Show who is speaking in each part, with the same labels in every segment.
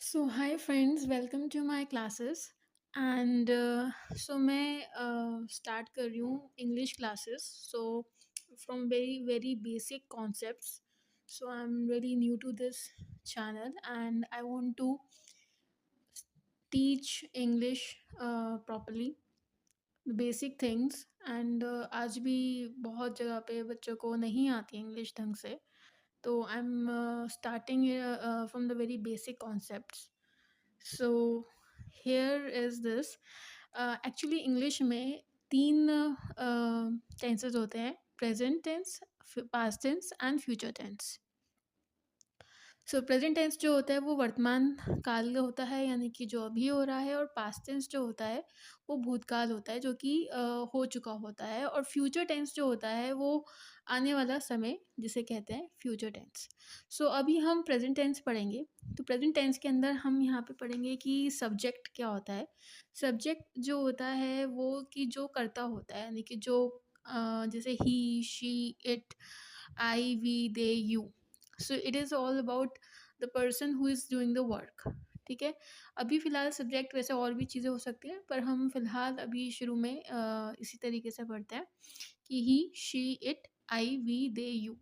Speaker 1: So hi friends, welcome to my classes. And so मैं start कर रही हूँ English classes. So from very very basic concepts. So I am very new to this channel and I want to teach English properly, basic things. And आज भी बहुत जगह पे बच्चों को नहीं आती इंग्लिश ढंग से। तो I am starting from the very basic concepts. So here is this. Actually English में तीन टेंसेस होते हैं: present tense, past tense and future tense. So present tense जो होता है वो वर्तमान काल का होता है, यानी कि जो अभी हो रहा है। और पास्ट टेंस जो होता है वो भूतकाल होता है, जो कि हो चुका होता है। और फ्यूचर टेंस जो होता है वो आने वाला समय, जिसे कहते हैं फ्यूचर टेंस। सो अभी हम प्रेजेंट टेंस पढ़ेंगे। तो प्रेजेंट टेंस के अंदर हम यहाँ पे पढ़ेंगे कि सब्जेक्ट क्या होता है। सब्जेक्ट जो होता है वो कि जो करता होता है, यानी कि जो जैसे he, she, it, I, we, they, you. So it is all about the person who is doing the work. ठीक है। अभी फ़िलहाल सब्जेक्ट, वैसे और भी चीज़ें हो सकती हैं, पर हम फ़िलहाल अभी शुरू में इसी तरीके से पढ़ते हैं कि he, she, it, I, we, they, you.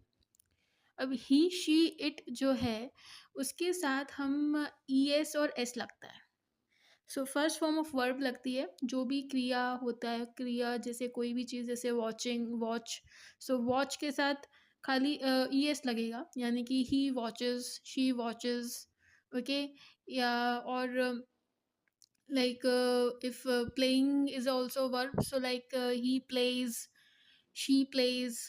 Speaker 1: अब ही, शी, इट जो है उसके साथ हम ई एस और एस लगता है। So first form of verb लगती है, जो भी क्रिया होता है, क्रिया जैसे कोई भी चीज़, जैसे वॉचिंग, वॉच। सो वॉच के साथ खाली ई एस लगेगा, यानी कि ही वॉचेस, शी वॉचेस। ओके। या और like if playing is also a verb, so like he plays, she plays.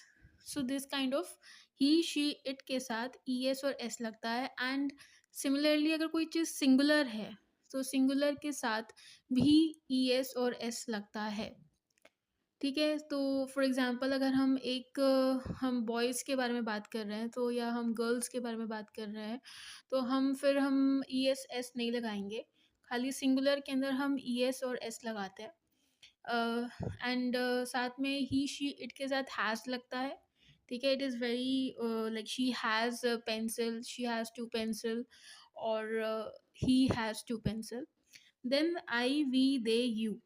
Speaker 1: So this kind of he, she, it के साथ es और s लगता है। एंड सिमिलरली अगर कोई चीज़ सिंगुलर है तो सिंगुलर के साथ भी es और s लगता है। ठीक है। तो फॉर एग्जांपल अगर हम बॉयज़ के बारे में बात कर रहे हैं, तो या हम गर्ल्स के बारे में बात कर रहे हैं, तो हम ई एस एस नहीं लगाएंगे। खाली सिंगुलर के अंदर हम ई एस और एस लगाते हैं। एंड साथ में ही, शी, इट के साथ हैज़ लगता है। ठीक है। It is very like she has pencil, she has two pencil. और he has two pencil. Then I, we, they, you,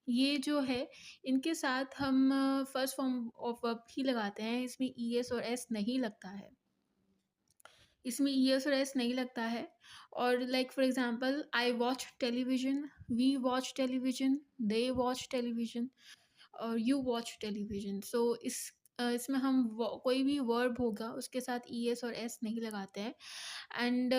Speaker 1: ये जो है इनके साथ हम फर्स्ट फॉर्म ऑफ वर्ब ही लगाते हैं। इसमें ई एस और एस नहीं लगता है। इसमें ई एस और एस नहीं लगता है। और like for example, I watch television, we watch television, they watch television, और यू वॉच टेलीविजन। सो इसमें हम कोई भी वर्ब होगा उसके साथ ई एस और एस नहीं लगाते हैं। एंड